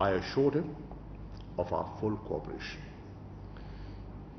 I assured him of our full cooperation.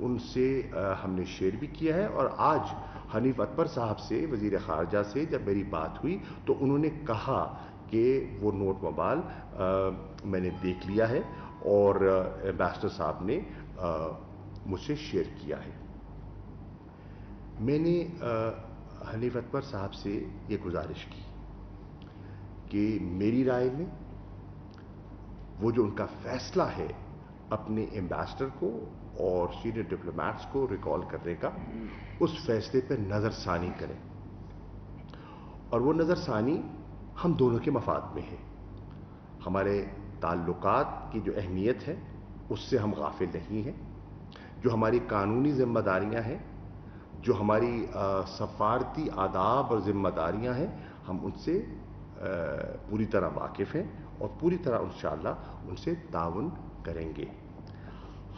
ان سے ہم نے شیئر بھی کیا ہے. اور آج حنیف اتمر صاحب سے, وزیر خارجہ سے جب میری بات ہوئی تو انہوں نے کہا کہ وہ نوٹ موبائل میں نے دیکھ لیا ہے اور ایمبیسڈر صاحب نے مجھ سے شیئر کیا ہے. میں نے حنیف اتمر صاحب سے یہ گزارش کی کہ میری رائے میں وہ جو ان کا فیصلہ ہے اپنے ایمبیسڈر کو اور سینئر ڈپلومیٹس کو ریکال کرنے کا, اس فیصلے پہ نظر ثانی کریں. اور وہ نظر ثانی ہم دونوں کے مفاد میں ہے. ہمارے تعلقات کی جو اہمیت ہے اس سے ہم غافل نہیں ہیں. جو ہماری قانونی ذمہ داریاں ہیں, جو ہماری سفارتی آداب اور ذمہ داریاں ہیں, ہم ان سے پوری طرح واقف ہیں اور پوری طرح انشاءاللہ ان سے تعاون کریں گے.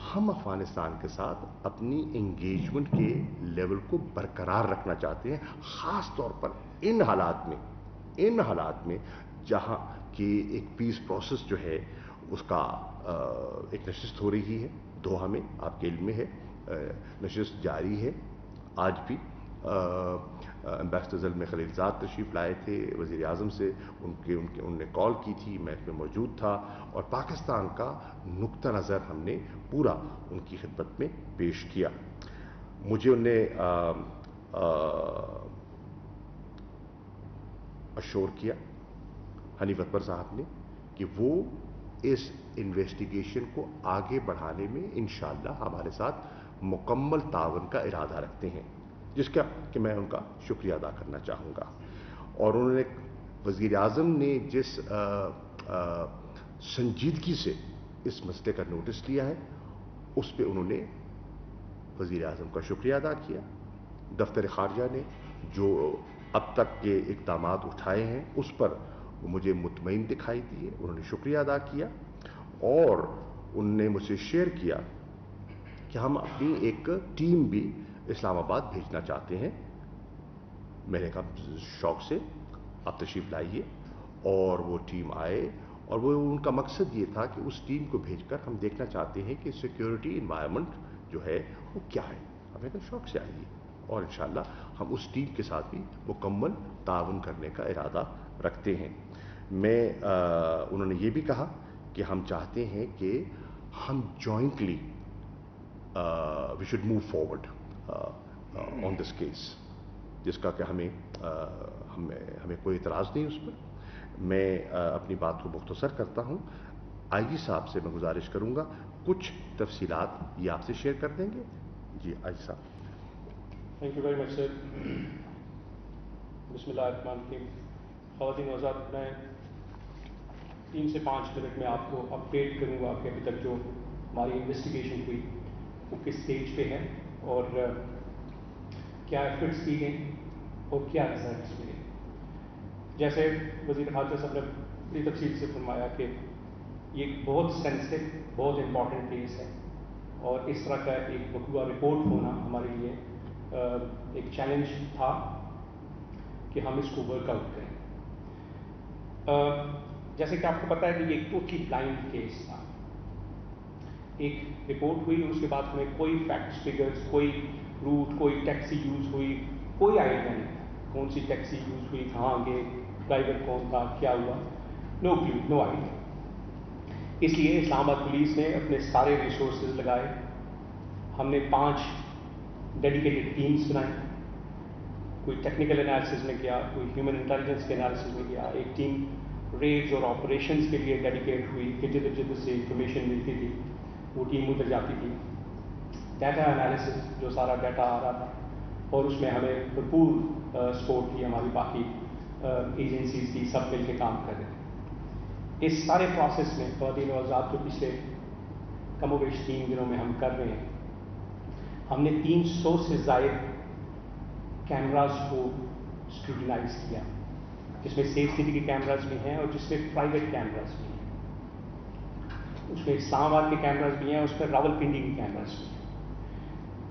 ہم افغانستان کے ساتھ اپنی انگیجمنٹ کے لیول کو برقرار رکھنا چاہتے ہیں, خاص طور پر ان حالات میں جہاں کہ ایک پیس پروسیس جو ہے اس کا ایک نشست ہو رہی ہے دوحہ میں. آپ کے علم میں ہے نشست جاری ہے. آج بھی ایمبیسڈر زلمے خلیلزاد تشریف لائے تھے وزیر اعظم سے, ان نے کال کی تھی, میں اس میں موجود تھا اور پاکستان کا نقطہ نظر ہم نے پورا ان کی خدمت میں پیش کیا. مجھے ان نے اشور کیا حنیف اتمر صاحب نے کہ وہ اس انویسٹیگیشن کو آگے بڑھانے میں انشاءاللہ ہمارے ساتھ مکمل تعاون کا ارادہ رکھتے ہیں, جس کا کہ میں ان کا شکریہ ادا کرنا چاہوں گا. اور انہوں نے, وزیر اعظم نے جس سنجیدگی سے اس مسئلے کا نوٹس لیا ہے اس پہ انہوں نے وزیر اعظم کا شکریہ ادا کیا. دفتر خارجہ نے جو اب تک کے اقدامات اٹھائے ہیں اس پر وہ مجھے مطمئن دکھائی دیے, انہوں نے شکریہ ادا کیا. اور انہوں نے مجھ سے شیئر کیا کہ ہم اپنی ایک ٹیم بھی اسلام آباد بھیجنا چاہتے ہیں. میں نے کہا شوق سے آپ تشریف لائیے. اور وہ ٹیم آئے اور وہ ان کا مقصد یہ تھا کہ اس ٹیم کو بھیج کر ہم دیکھنا چاہتے ہیں کہ سیکیورٹی انوائرمنٹ جو ہے وہ کیا ہے. ہمیں کہا شوق سے آئیے اور انشاءاللہ ہم اس ٹیم کے ساتھ بھی مکمل تعاون کرنے کا ارادہ رکھتے ہیں. انہوں نے یہ بھی کہا کہ ہم چاہتے ہیں کہ ہم jointly we should move forward on this case, جس کا کہ ہمیں کوئی اعتراض نہیں اس پر. میں اپنی بات کو مختصر کرتا ہوں. آئی جی صاحب سے میں گزارش کروں گا کچھ تفصیلات یہ آپ سے شیئر کر دیں گے. جی آئی جی صاحب. تھینک یو ویری مچ سر. بسم اللہ الرحمن الرحیم. خواتین و حضرات, میں 3 سے 5 منٹ میں آپ کو اپڈیٹ کروں گا کہ ابھی تک جو ہماری انویسٹیگیشن ہوئی وہ کس سٹیج پہ ہے اور کیا ایفرٹس کی گئیں اور کیا ریزلٹس ملے. جیسے وزیر خارجہ صاحب نے بڑی تفصیل سے فرمایا کہ یہ بہت سینسٹیو, بہت امپورٹنٹ کیس ہے اور اس طرح کا ایک مطلوبہ رپورٹ ہونا ہمارے لیے ایک چیلنج تھا کہ ہم اس کو ورک آؤٹ کریں. جیسے کہ آپ کو پتہ ہے کہ یہ ایک ٹوٹلی بلائنڈ کیس تھا. ایک رپورٹ ہوئی, اس کے بعد ہمیں کوئی فیکٹس فگرس, کوئی روٹ, کوئی ٹیکسی یوز ہوئی, کوئی آئیڈیا نہیں تھا کون سی ٹیکسی یوز ہوئی, کہاں گئے, ڈرائیور کون تھا, کیا ہوا, نو کلیو, نو آئیڈیا. اس لیے اسلام آباد پولیس نے اپنے سارے ریسورسز لگائے. ہم نے 5 ڈیڈیکیٹڈ ٹیمز بنائیں. کوئی ٹیکنیکل انالیسز میں گیا, کوئی ہیومن انٹیلیجنس کے انالیسز میں گیا. ایک ٹیم ریڈز اور آپریشنز کے لیے ڈیڈیکیٹ ہوئی کہ جدھر جدھر سے انفارمیشن ملتی تھی وہ ٹیم ادھر جاتی تھی. ڈیٹا انالیسز, جو سارا ڈیٹا آ رہا تھا اور اس میں ہمیں بھرپور سپورٹ کی ہماری باقی ایجنسیز کی, سب مل کے کام کر رہے تھے. اس سارے پروسیس میں خواتین و حضرات جو پچھلے کم و بیش 3 دنوں میں ہم کر رہے ہیں, ہم نے 300 سے زائد کیمراز کو اسکروٹینائز کیا, جس میں سیف سٹی کے کیمراز بھی ہیں اور جس میں پرائیویٹ کیمراز بھی ہیں. اس میں اسلام آباد کے کیمراز بھی ہیں, اس میں راولپنڈی کے کیمراز بھی ہیں.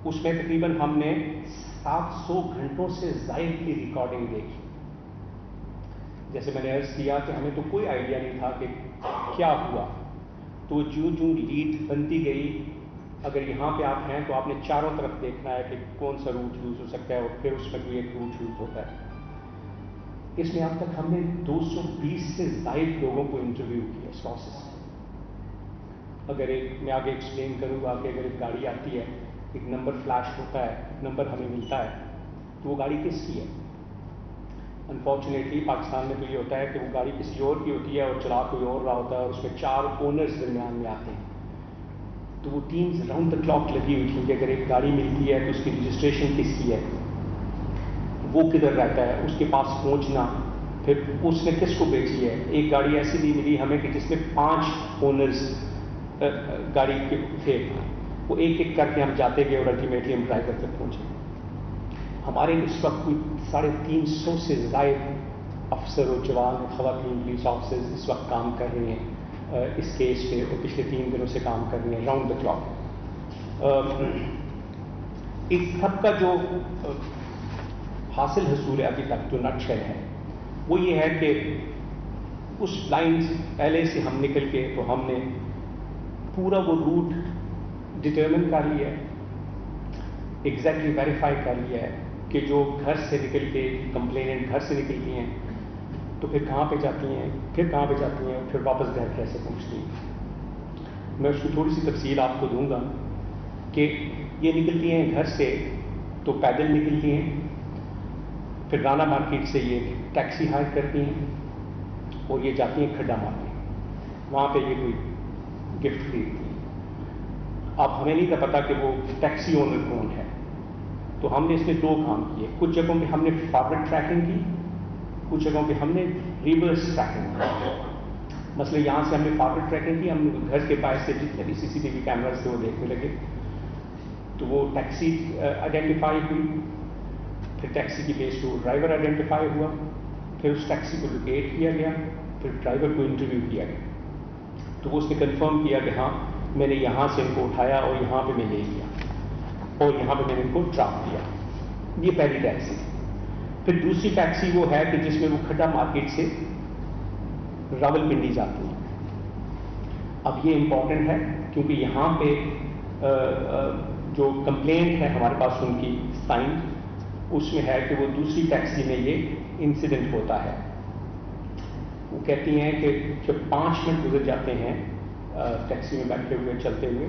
اس میں تقریباً ہم نے 700 گھنٹوں سے زائد کی ریکارڈنگ دیکھی. جیسے میں نے عرض کیا کہ ہمیں تو کوئی آئیڈیا نہیں تھا کہ کیا ہوا, تو جو لیڈ بنتی گئی اگر یہاں پہ آپ ہیں تو آپ نے چاروں طرف دیکھنا ہے کہ کون سا روٹ یوز ہو سکتا ہے اور پھر اس میں کوئی ایک روٹ یوز ہوتا ہے. اس میں اب تک ہم نے 220 سے زائد لوگوں کو انٹرویو کیا اس پروسیس. اگر میں آگے ایکسپلین کروں گا کہ اگر ایک گاڑی آتی ہے, ایک نمبر فلیش ہوتا ہے, نمبر ہمیں ملتا ہے, تو وہ گاڑی کس کی ہے؟ انفارچونیٹلی پاکستان میں تو یہ ہوتا ہے کہ وہ گاڑی کسی اور کی ہوتی ہے اور چلا کوئی اور رہا ہوتا ہے اور اس میں 4 اونرز درمیان میں آتے ہیں. تو وہ ٹیمز راؤنڈ دا کلاک لگی ہوئی تھی کہ اگر ایک گاڑی ملتی ہے تو اس کی رجسٹریشن کس کی ہے, وہ کدھر رہتا ہے, اس کے پاس پہنچنا, پھر اس نے کس کو بیچی ہے. ایک گاڑی ایسی بھی ملی ہمیں کہ جس میں 5 اونرز گاڑی کے تھے, وہ ایک ایک کر کے ہم جاتے گئے اور الٹیمیٹلی ہم ڈرائیور تک پہنچے. ہمارے اس وقت کوئی 350 سے زائد افسر و جوان خواتین پولیس آفیسرز اس وقت کام کر رہے ہیں اس کیس پہ, اور پچھلے 3 دنوں سے کام کر رہے ہیں راؤنڈ دا کلاک. اس سب کا جو حاصل حصول ہے ابھی تک جو نٹشل ہے وہ یہ ہے کہ اس لائن سے پہلے سے ہم نکل کے تو ہم نے پورا وہ روٹ ڈٹرمن کر لیا ہے, ایگزیکٹلی ویریفائی کر لیا ہے کہ جو گھر سے نکل کے کمپلیننٹ گھر سے نکلتی ہیں تو پھر کہاں پہ جاتی ہیں, پھر کہاں پہ جاتی ہیں, اور پھر واپس گھر کیسے پہنچتی ہیں. میں اس کی تھوڑی سی تفصیل آپ کو دوں گا کہ یہ نکلتی ہیں گھر سے تو پیدل نکلتی ہیں, پھر رانا مارکیٹ سے یہ ٹیکسی ہائر کرتی ہیں اور یہ جاتی ہیں کھڈا مارکیٹ, وہاں پہ یہ کوئی گفٹ خریدتی ہیں. اب ہمیں نہیں تھا پتا کہ وہ ٹیکسی اونر کون ہے, تو ہم نے اس میں 2 کام کیے. کچھ جگہوں پہ ہم نے فارورڈ ٹریکنگ کی, کچھ جگہوں پہ ہم نے ریورس ٹریکنگ کی. مثلا یہاں سے ہم نے فارورڈ ٹریکنگ کی, ہم گھر کے پاس سے جتنے بھی CCTV کیمراز تھے وہ دیکھنے لگے, تو وہ ٹیکسی آئیڈینٹیفائی ہوئی, پھر ٹیکسی کی بیس پہ وہ ڈرائیور آئیڈینٹیفائی ہوا, پھر اس ٹیکسی کو لوکیٹ کیا گیا, پھر ڈرائیور کو انٹرویو کیا گیا. تو وہ اس نے کنفرم کیا کہ ہاں میں نے یہاں سے ان کو اٹھایا اور یہاں پہ میں لے گیا اور یہاں پہ میں نے ان کو ڈراپ کیا. یہ پہلی ٹیکسی. پھر دوسری ٹیکسی وہ ہے کہ جس میں وہ کھڈا مارکیٹ سے راولپنڈی جاتی ہے. اب یہ امپورٹنٹ ہے کیونکہ یہاں پہ جو کمپلینٹ ہے ہمارے پاس ان کی سائن, اس میں ہے کہ وہ دوسری ٹیکسی میں یہ انسیڈنٹ ہوتا ہے. وہ کہتی ہیں کہ جب 5 منٹ گزر جاتے ہیں ٹیکسی میں بیٹھے ہوئے چلتے ہوئے,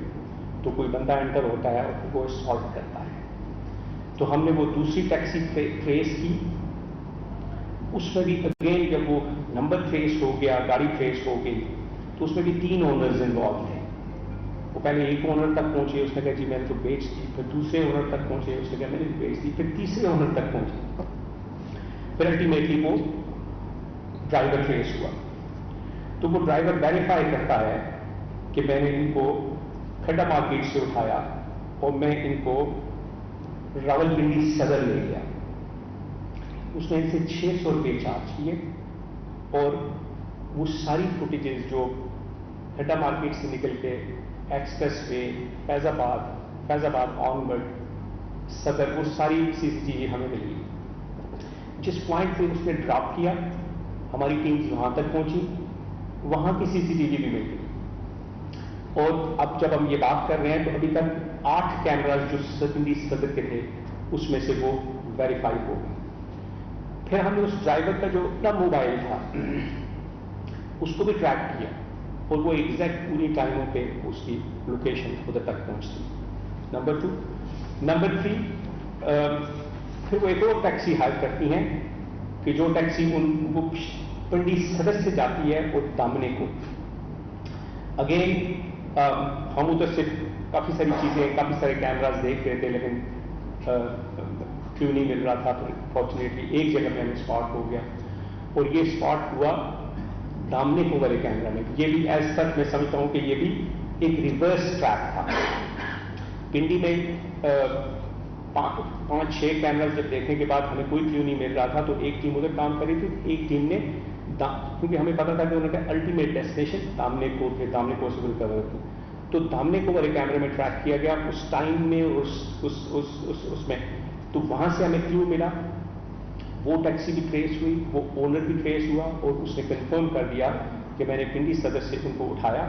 تو کوئی بندہ انٹر ہوتا ہے اور وہ اسالٹ کرتا ہے. تو ہم نے وہ دوسری ٹیکسی ٹریس کی, اس میں بھی اگین جب وہ نمبر ٹریس ہو گیا, گاڑی ٹریس ہو گئی, تو اس میں بھی 3 اونرز انوالو ہیں. وہ پہلے ایک اونر تک پہنچے, اس نے کہا جی میں نے تو بیچ دی, پھر دوسرے اونر تک پہنچے, اس نے کہا میں نے بیچ دی, پھر تیسرے اونر تک پہنچے, پھر الٹیمیٹلی وہ ڈرائیور ٹریس ہوا. تو وہ ڈرائیور ویریفائی کرتا ہے کہ میں نے ان کو کھڈا مارکیٹ سے اٹھایا اور میں ان کو راولپنڈی صدر لے گیا. اس نے ان سے 600 روپے چارج کیے, اور وہ ساری فوٹیجز جو کھڈا مارکیٹ سے نکل کے ایکسپریس وے فیض آباد آنورڈ صدر, وہ ساری CCTV ہمیں ملی. جس پوائنٹ پہ اس نے ڈراپ کیا ہماری ٹیم وہاں تک پہنچی, وہاں کی CCTV بھی مل گئی. اور اب جب ہم یہ بات کر رہے ہیں تو ابھی تک 8 کیمراز جو صدر کے تھے اس میں سے وہ ویریفائی ہو گئے. پھر ہم نے اس ڈرائیور کا جو اپنا موبائل تھا اس کو بھی ٹریک کیا, اور وہ ایگزیکٹ پوری ٹائموں پہ اس کی لوکیشن ادھر تک پہنچتی. نمبر 2. نمبر 3, پھر وہ ایک اور ٹیکسی ہائر کرتی ہیں کہ جو ٹیکسی وہ پنڈی صدر سے جاتی ہے اور دامنے کو. اگین ہم ادھر سے کافی ساری چیزیں, کافی سارے کیمراز دیکھ رہے تھے, لیکن کیوں نہیں مل رہا تھا. تو فارچونیٹلی ایک جگہ پہ ہمیں اسپاٹ ہو گیا, اور یہ اسپاٹ ہوا دامنے کو والے کیمرہ میں. یہ بھی ایز تک میں سمجھتا ہوں کہ یہ بھی ایک ریورس ٹریک تھا. پنڈی میں 5-6 کیمراز جب دیکھنے کے بعد ہمیں کوئی کیوں نہیں مل رہا تھا, تو ایک ٹیم ادھر کام کری تھی, ایک ٹیم نے کیونکہ ہمیں پتا تھا کہ انہوں نے الٹیمیٹ ڈیسٹینیشن دامنے کو تھے, دامنے کو سے ریکور تھی, تو دامنے کو والے کیمرے میں ٹریک کیا گیا اس ٹائم میں, اس میں. تو وہاں سے ہمیں کیوں ملا, وہ ٹیکسی بھی ٹریس ہوئی, وہ اونر بھی ٹریس ہوا, اور اس نے کنفرم کر دیا کہ میں نے پنڈی صدر سے ان کو اٹھایا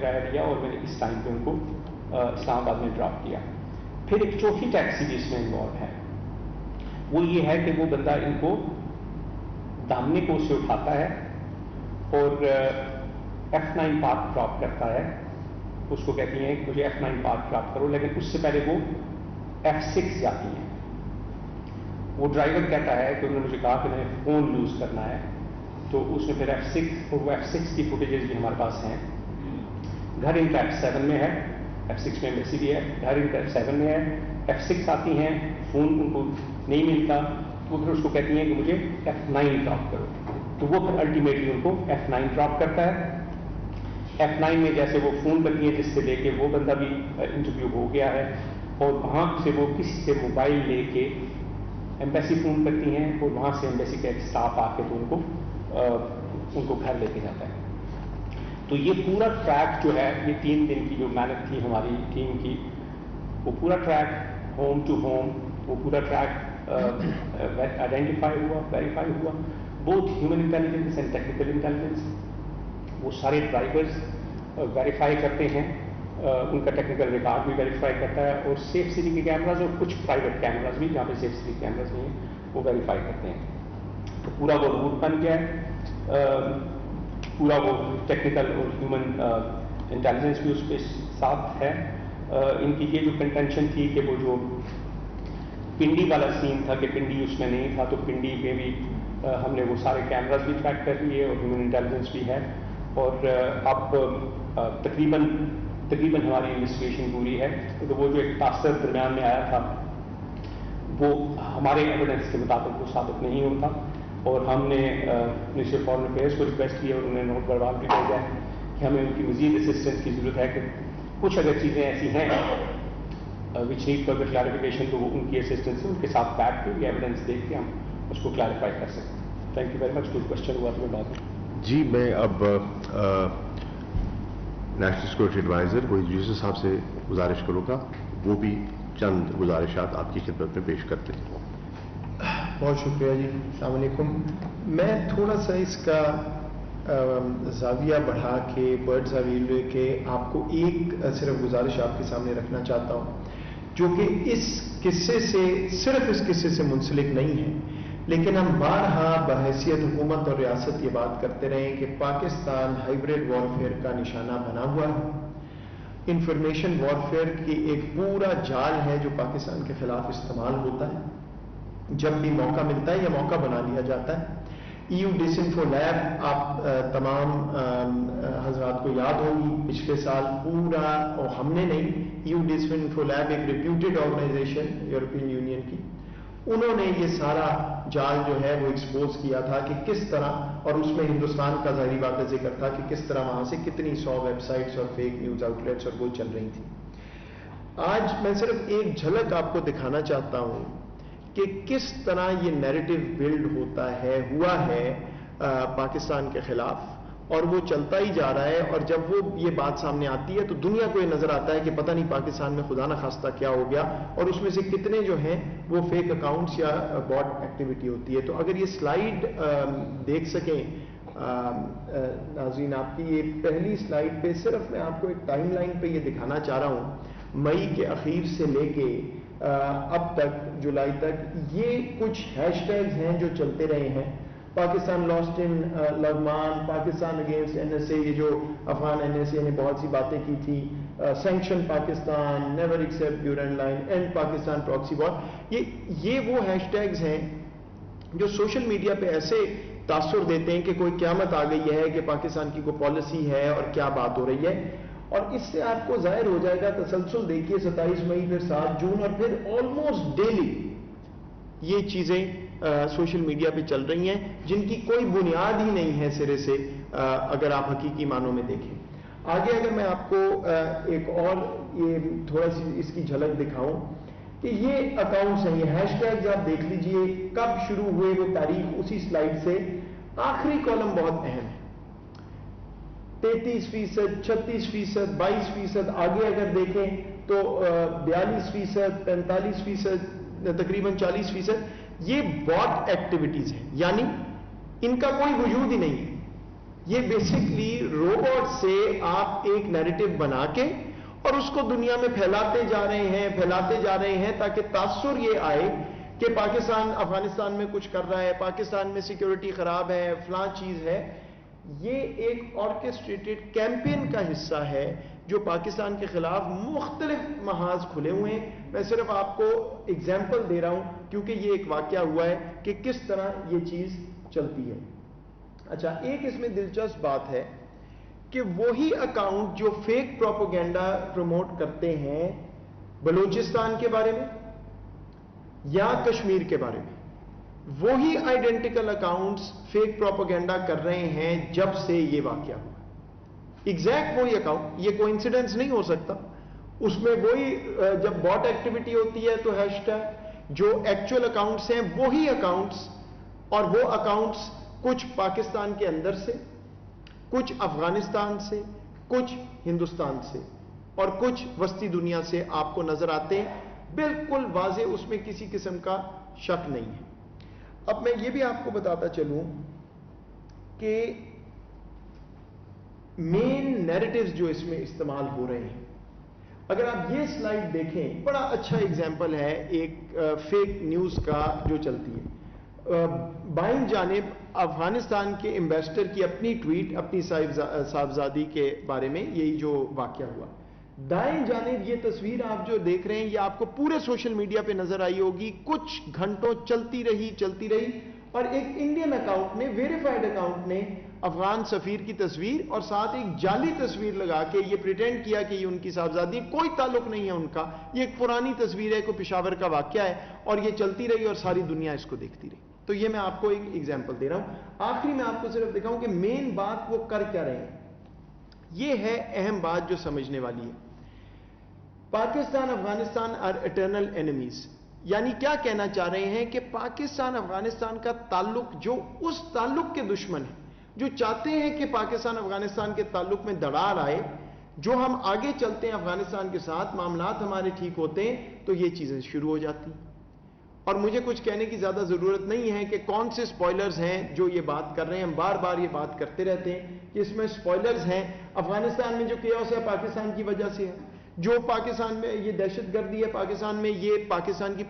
کرایہ دیا اور میں نے اس ٹائم پہ ان کو اسلام آباد میں ڈراپ کیا. پھر ایک چوتھی ٹیکسی بھی اس میں انوالو ہے. وہ یہ ہے کہ وہ بندہ ان کو دامنے کو سے اٹھاتا ہے اور F9 پارک ڈراپ کرتا ہے. اس کو کہتی ہیں کہ مجھے F9 پارک ڈراپ کرو, لیکن اس سے پہلے وہ F6 جاتی ہیں. وہ ڈرائیور کہتا ہے کہ انہوں نے مجھے کہا کہ میں فون یوز کرنا ہے, تو اس میں پھر F6 اور وہ F6 کی فوٹیجز بھی ہمارے پاس ہیں. گھر ان کا F7 میں ہے, F6 میں ایمبیسی بھی ہے, گھر ان کا F7 میں ہے. F6 آتی ہیں, فون ان کو نہیں ملتا, تو پھر اس کو کہتی ہیں کہ مجھے F9 ڈراپ کرو. تو وہ پھر الٹیمیٹلی ان کو F9 ڈراپ کرتا ہے. F9 میں جیسے وہ فون کرتی ہیں, جس سے لے کے وہ بندہ بھی انٹرویو ہو گیا ہے, اور وہاں سے وہ کسی سے موبائل لے کے ایمبیسی فون کرتی ہیں, اور وہاں سے ایمبیسی کا ایک اسٹاف آ کے تو ان کو گھر لے کے جاتا ہے. تو یہ پورا ٹریک جو ہے, یہ 3 دن کی جو محنت تھی ہماری ٹیم کی, وہ پورا ٹریک ہوم ٹو ہوم, وہ پورا ٹریک آئیڈینٹیفائی ہوا, ویریفائی ہوا, both human intelligence and technical intelligence. وہ سارے ڈرائیورز ویریفائی کرتے ہیں, ان کا ٹیکنیکل ریکارڈ بھی ویریفائی کرتا ہے, اور سیف سٹی کے کیمراز اور کچھ پرائیویٹ کیمراز بھی جہاں پہ سیف سٹی کیمراز نہیں ہیں وہ ویریفائی کرتے ہیں. تو پورا وہ روٹ بن گیا ہے, پورا وہ ٹیکنیکل اور ہیومن انٹیلیجنس بھی اس کے ساتھ ہے. ان کی یہ جو کنٹینشن تھی کہ وہ جو پنڈی والا سین تھا کہ پنڈی اس میں نہیں تھا, تو پنڈی میں بھی ہم نے وہ سارے کیمراز بھی ٹریک کر لیے اور ہیومن انٹیلیجنس بھی ہے. اور اب تقریباً ہماری انویسٹیگیشن پوری ہے. تو وہ جو ایک تاثر درمیان میں آیا تھا وہ ہمارے ایویڈنس کے مطابق وہ ثابت نہیں ہوتا, اور ہم نے منسٹری آف فارن افیئرس کو ریکویسٹ کی اور انہوں نے نوٹ بروال بھی بھیجا ہے کہ ہمیں ان کی مزید اسسٹنس کی ضرورت ہے, کہ کچھ اگر چیزیں ایسی ہیں وچ نیڈ فردر کلیریفیکیشن, تو وہ ان کی اسسٹنس سے ان کے ساتھ بیٹھ کے ایویڈنس دیکھ کے ہم اس کو کلیریفائی کر سکتے ہیں. Thank you very much. کوئی کوشچن ہوا تو میں بات جی, میں اب نیشنل سیکورٹی ایڈوائزر وحید یوسف صاحب سے گزارش کروں گا, وہ بھی چند گزارشات آپ کی خدمت میں پیش کرتے ہیں. بہت شکریہ جی. السلام علیکم. میں تھوڑا سا اس کا زاویہ بڑھا کے, برڈز آئی ویو لے کے آپ کو ایک صرف گزارش آپ کے سامنے رکھنا چاہتا ہوں, جو کہ اس قصے سے, صرف اس قصے سے منسلک نہیں ہے, لیکن ہم بارہا بحیثیت حکومت اور ریاست یہ بات کرتے رہے کہ پاکستان ہائیبریڈ وارفیئر کا نشانہ بنا ہوا ہے. انفارمیشن وارفیئر کی ایک پورا جال ہے جو پاکستان کے خلاف استعمال ہوتا ہے. جب بھی موقع ملتا ہے یا موقع بنا لیا جاتا ہے. EU ڈس انفو لیب, آپ تمام حضرات کو یاد ہوگی, پچھلے سال پورا, اور ہم نے نہیں, EU ڈس انفو لیب ایک ریپیوٹیڈ آرگنائزیشن یورپین یونین کی, انہوں نے یہ سارا جال جو ہے وہ ایکسپوز کیا تھا کہ کس طرح, اور اس میں ہندوستان کا ظاہری بات ذکر تھا کہ کس طرح وہاں سے کتنی 100 ویب سائٹس اور فیک نیوز آؤٹ لیٹس اور وہ چل رہی تھی. آج میں صرف ایک جھلک آپ کو دکھانا چاہتا ہوں کہ کس طرح یہ نیریٹو بلڈ ہوا ہے پاکستان کے خلاف, اور وہ چلتا ہی جا رہا ہے. اور جب وہ یہ بات سامنے آتی ہے تو دنیا کو یہ نظر آتا ہے کہ پتہ نہیں پاکستان میں خدا نخواستہ کیا ہو گیا, اور اس میں سے کتنے جو ہیں وہ فیک اکاؤنٹس یا باٹ ایکٹیویٹی ہوتی ہے. تو اگر یہ سلائیڈ دیکھ سکیں ناظرین, آپ کی یہ پہلی سلائیڈ پہ صرف میں آپ کو ایک ٹائم لائن پہ یہ دکھانا چاہ رہا ہوں, مئی کے اخیر سے لے کے اب تک, جولائی تک, یہ کچھ ہیش ٹیگز ہیں جو چلتے رہے ہیں. پاکستان لاسٹ ان لغمان, پاکستان اگینسٹ NSA, یہ جو افغان NSA نے بہت سی باتیں کی تھی, سینکشن پاکستان, نیور ایکسیپٹ یورین line, and Pakistan proxy war. یہ وہ ہیش ٹیگز ہیں جو سوشل میڈیا پہ ایسے تاثر دیتے ہیں کہ کوئی قیامت آ گئی ہے, کہ پاکستان کی کوئی پالیسی ہے اور کیا بات ہو رہی ہے. اور اس سے آپ کو ظاہر ہو جائے گا, تسلسل دیکھیے, 27 مئی, پھر 7 جون, اور پھر آلموسٹ ڈیلی یہ چیزیں سوشل میڈیا پہ چل رہی ہیں جن کی کوئی بنیاد ہی نہیں ہے سرے سے, اگر آپ حقیقی معنوں میں دیکھیں. آگے اگر میں آپ کو ایک اور یہ تھوڑا سی اس کی جھلک دکھاؤں کہ یہ اکاؤنٹس ہیں, یہ ہیش ٹیگز آپ دیکھ لیجئے کب شروع ہوئے, وہ تاریخ اسی سلائیڈ سے. آخری کالم بہت اہم ہے, 33%, 36%, 22%. آگے اگر دیکھیں تو 42%, 45%, تقریباً 40%. یہ باٹ ایکٹیویٹیز ہیں, یعنی ان کا کوئی وجود ہی نہیں ہے. یہ بیسکلی روبوٹ سے آپ ایک نیریٹو بنا کے اور اس کو دنیا میں پھیلاتے جا رہے ہیں تاکہ تاثر یہ آئے کہ پاکستان افغانستان میں کچھ کر رہا ہے، پاکستان میں سیکیورٹی خراب ہے، فلاں چیز ہے. یہ ایک آرکسٹریٹڈ کیمپین کا حصہ ہے جو پاکستان کے خلاف مختلف محاذ کھلے ہوئے ہیں. میں صرف آپ کو ایگزامپل دے رہا ہوں کیونکہ یہ ایک واقعہ ہوا ہے کہ کس طرح یہ چیز چلتی ہے. اچھا، ایک اس میں دلچسپ بات ہے کہ وہی اکاؤنٹ جو فیک پروپیگنڈا پروموٹ کرتے ہیں بلوچستان کے بارے میں یا کشمیر کے بارے میں، وہی آئیڈینٹیکل اکاؤنٹس فیک پروپیگنڈا کر رہے ہیں جب سے یہ واقعہ ہوا. ایگزیکٹ وہی اکاؤنٹ، یہ کوئنسیڈنس نہیں ہو سکتا. اس میں وہی جب باٹ ایکٹیویٹی ہوتی ہے تو ہیش ٹیگ، جو ایکچوئل اکاؤنٹس ہیں وہی اکاؤنٹس، اور وہ اکاؤنٹس کچھ پاکستان کے اندر سے، کچھ افغانستان سے، کچھ ہندوستان سے اور کچھ وسطی دنیا سے آپ کو نظر آتے ہیں. بالکل واضح، اس میں کسی قسم کا شک نہیں ہے. اب میں یہ بھی آپ کو بتاتا چلوں کہ مین نیریٹوز جو اس میں استعمال ہو رہے ہیں، اگر آپ یہ سلائیڈ دیکھیں، بڑا اچھا ایگزامپل ہے ایک فیک نیوز کا جو چلتی ہے. بائیں جانب افغانستان کے ایمبیسڈر کی اپنی ٹویٹ اپنی صاحبزادی کے بارے میں، یہی جو واقعہ ہوا. دائیں جانب یہ تصویر آپ جو دیکھ رہے ہیں یہ آپ کو پورے سوشل میڈیا پہ نظر آئی ہوگی، کچھ گھنٹوں چلتی رہی اور ایک انڈین اکاؤنٹ نے، ویریفائڈ اکاؤنٹ نے افغان سفیر کی تصویر اور ساتھ ایک جعلی تصویر لگا کے یہ پریٹینڈ کیا کہ یہ ان کی صاحبزادی، کوئی تعلق نہیں ہے ان کا، یہ ایک پرانی تصویر ہے، کوئی پشاور کا واقعہ ہے، اور یہ چلتی رہی اور ساری دنیا اس کو دیکھتی رہی. تو یہ میں آپ کو ایک ایگزامپل دے رہا ہوں. آخری میں آپ کو صرف دکھاؤں کہ مین بات وہ کر کیا رہے ہیں. یہ ہے اہم بات جو سمجھنے والی ہے. Pakistan Afghanistan are eternal enemies, یعنی کیا کہنا چاہ رہے ہیں کہ پاکستان افغانستان کا تعلق، جو اس تعلق کے دشمن ہیں، جو چاہتے ہیں کہ پاکستان افغانستان کے تعلق میں درار آئے، جو ہم آگے چلتے ہیں افغانستان کے ساتھ، معاملات ہمارے ٹھیک ہوتے ہیں تو یہ چیزیں شروع ہو جاتی ہیں. اور مجھے کچھ کہنے کی زیادہ ضرورت نہیں ہے کہ کون سے سپوائلرز ہیں جو یہ بات کر رہے ہیں. ہم بار بار یہ بات کرتے رہتے ہیں کہ اس میں سپوائلرز ہیں. افغانستان میں جو کیوس ہے پاکستان کی وجہ سے ہے، جو پاکستان میں یہ دہشت گردی ہے پاکستان میں، یہ پاکستان کی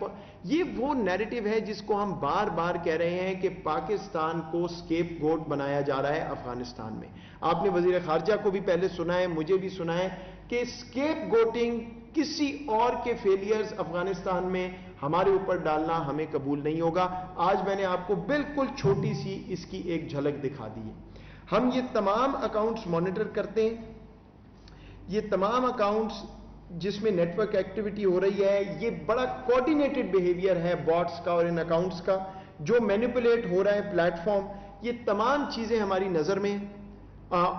یہ وہ نیریٹو ہے جس کو ہم بار بار کہہ رہے ہیں کہ پاکستان کو سکیپ گوٹ بنایا جا رہا ہے افغانستان میں. آپ نے وزیر خارجہ کو بھی پہلے سنا ہے، مجھے بھی سنا ہے کہ سکیپ گوٹنگ، کسی اور کے فیلئرز افغانستان میں ہمارے اوپر ڈالنا ہمیں قبول نہیں ہوگا. آج میں نے آپ کو بالکل چھوٹی سی اس کی ایک جھلک دکھا دی ہے. ہم یہ تمام اکاؤنٹس مانیٹر کرتے ہیں، یہ تمام اکاؤنٹس جس میں نیٹ ورک ایکٹیویٹی ہو رہی ہے، یہ بڑا کوآرڈینیٹڈ بیہیویئر ہے باٹس کا اور ان اکاؤنٹس کا، جو مینیپولیٹ ہو رہا ہے پلیٹ فارم. یہ تمام چیزیں ہماری نظر میں،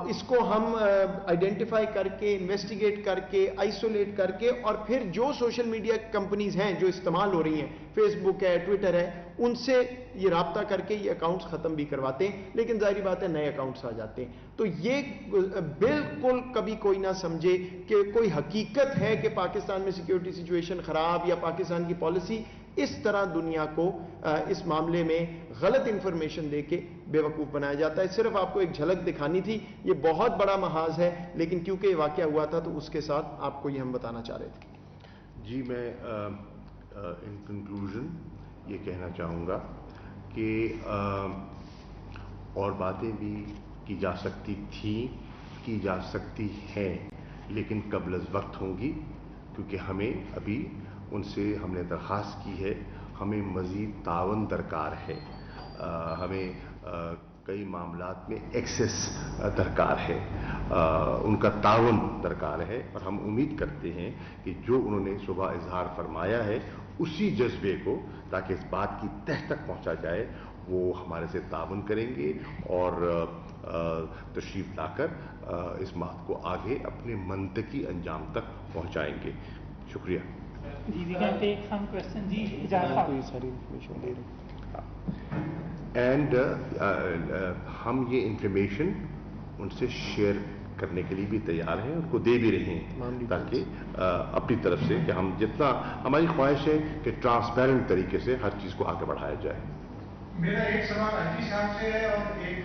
اس کو ہم آئیڈینٹیفائی کر کے، انویسٹیگیٹ کر کے، آئسولیٹ کر کے، اور پھر جو سوشل میڈیا کمپنیز ہیں جو استعمال ہو رہی ہیں، فیس بک ہے، ٹویٹر ہے، ان سے یہ رابطہ کر کے یہ اکاؤنٹس ختم بھی کرواتے ہیں. لیکن ظاہری بات ہے نئے اکاؤنٹس آ جاتے ہیں. تو یہ بالکل کبھی کوئی نہ سمجھے کہ کوئی حقیقت ہے کہ پاکستان میں سیکیورٹی سچویشن خراب یا پاکستان کی پالیسی. اس طرح دنیا کو اس معاملے میں غلط انفارمیشن دے کے بے وقوف بنایا جاتا ہے. صرف آپ کو ایک جھلک دکھانی تھی. یہ بہت بڑا محاذ ہے، لیکن کیونکہ یہ واقعہ ہوا تھا تو اس کے ساتھ آپ کو یہ ہم بتانا چاہ رہے تھے. جی، میں ان کنکلوژن یہ کہنا چاہوں گا کہ اور باتیں بھی کی جا سکتی تھیں، کی جا سکتی ہیں، لیکن قبل از وقت ہوں گی، کیونکہ ہمیں ابھی ان سے ہم نے درخواست کی ہے، ہمیں مزید تعاون درکار ہے. ہمیں کئی معاملات میں ایکسیس درکار ہے، ان کا تعاون درکار ہے، اور ہم امید کرتے ہیں کہ جو انہوں نے صبح اظہار فرمایا ہے اسی جذبے کو، تاکہ اس بات کی تہ تک پہنچا جائے، وہ ہمارے سے تعاون کریں گے اور تشریف لا کر اس بات کو آگے اپنے منطقی انجام تک پہنچائیں گے. شکریہ. اینڈ ہم یہ انفارمیشن ان سے شیئر کرنے کے لیے بھی تیار ہیں، ان کو دے بھی رہے ہیں، تاکہ اپنی طرف سے کہ ہم جتنا، ہماری خواہش ہے کہ ٹرانسپیرنٹ طریقے سے ہر چیز کو آگے بڑھایا جائے. میرا ایک سوال حاجی صاحب سے ہے اور ایک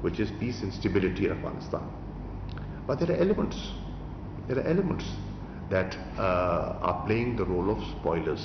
which is peace and stability in Afghanistan. But there are elements that are playing the role of spoilers.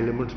elements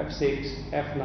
F6, F9,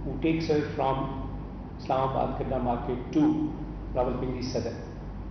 who takes her from Islamabad Khadna Market to Rawalpindi Sadr।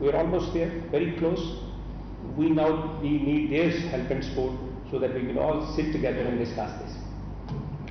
we are almost there, very close। we need their help and support so that we will all sit together and discuss this।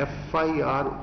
FIR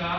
4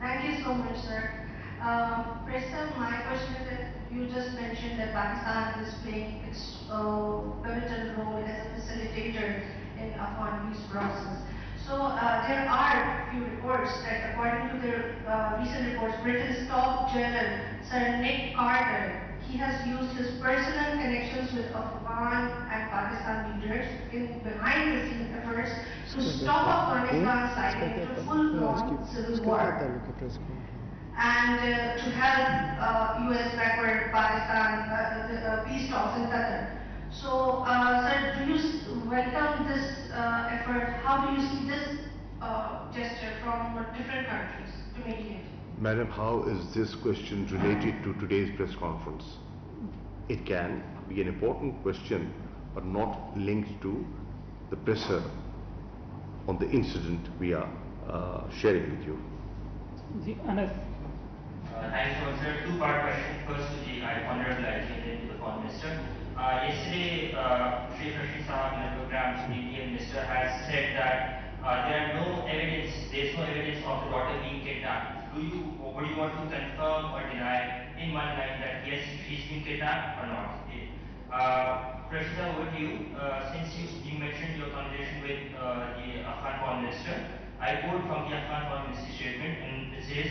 Thank you so much, sir. President, my question is that you just mentioned that Pakistan is playing its pivotal role as a facilitator in Afghan peace process. So there are few reports that, according to the recent reports, Britain's top general, Sir Nick Carter, he has used his personal connections with Afghan and Pakistan leaders in behind-the-scenes efforts to stop Afghanistan sliding into full-blown civil war, and to help U.S. backward Pakistan peace talks in Qatar. So, sir, do you welcome this effort? How do you see this gesture from different countries to mediate? Madam, how is this question related to today's press conference? It can be an important question, but not linked to the presser on the incident we are sharing with you. Anas. Thanks so much, sir. Two-part question. First to the Honorable IG and then to the Foreign Minister. Yesterday, Sheikh Rashid Sahab in the program, the Indian Minister has said that there is no evidence of the daughter being kidnapped. Would you want to confirm or deny in one line that yes, she's been kidnapped or not? Rashid Sahab, over to you. Since you mentioned your conversation with the Afghan Foreign Minister, I quote from the Afghan Foreign Minister's statement, and it says,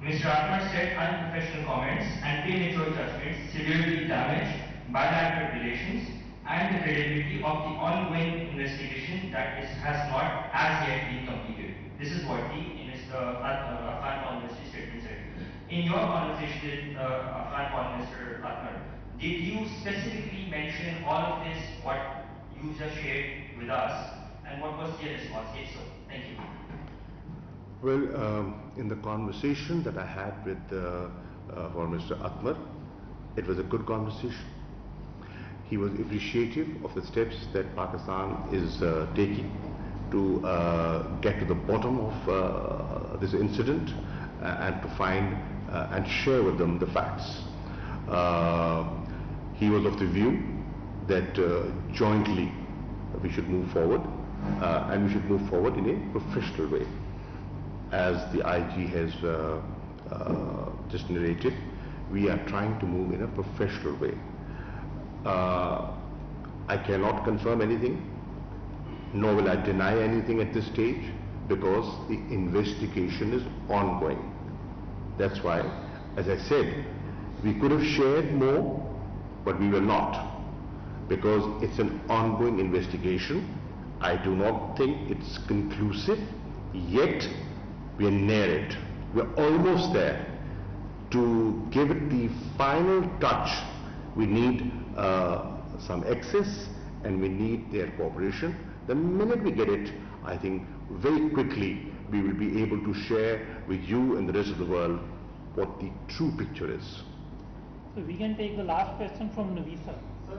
Mr. Atmar said unprofessional comments and premature judgments severely damage bilateral relations and the credibility of the ongoing investigation that has not as yet been completed. This is what the Afghan Foreign Minister's statement said. In your conversation with Afghan Foreign Minister Atmar, did you specifically mention all of this, what you just shared with us, and what was your response? If so, thank you. Well, in the conversation that I had with Foreign Minister Atmar, it was a good conversation. He was appreciative of the steps that Pakistan is taking to get to the bottom of this incident and to find and share with them the facts. He was of the view that jointly we should move forward, and we should move forward in a professional way. As the IG has just narrated, we are trying to move in a professional way. I cannot confirm anything, nor will I deny anything at this stage, because the investigation is ongoing. That's why, as I said, we could have shared more, but we will not, because it's an ongoing investigation. I do not think it's conclusive, yet we are near it. We're almost there. To give it the final touch, we need some access, and we need their cooperation. The minute we get it, I think very quickly we will be able to share with you and the rest of the world what the true picture is. So we can take the last question from Navisa. Sir,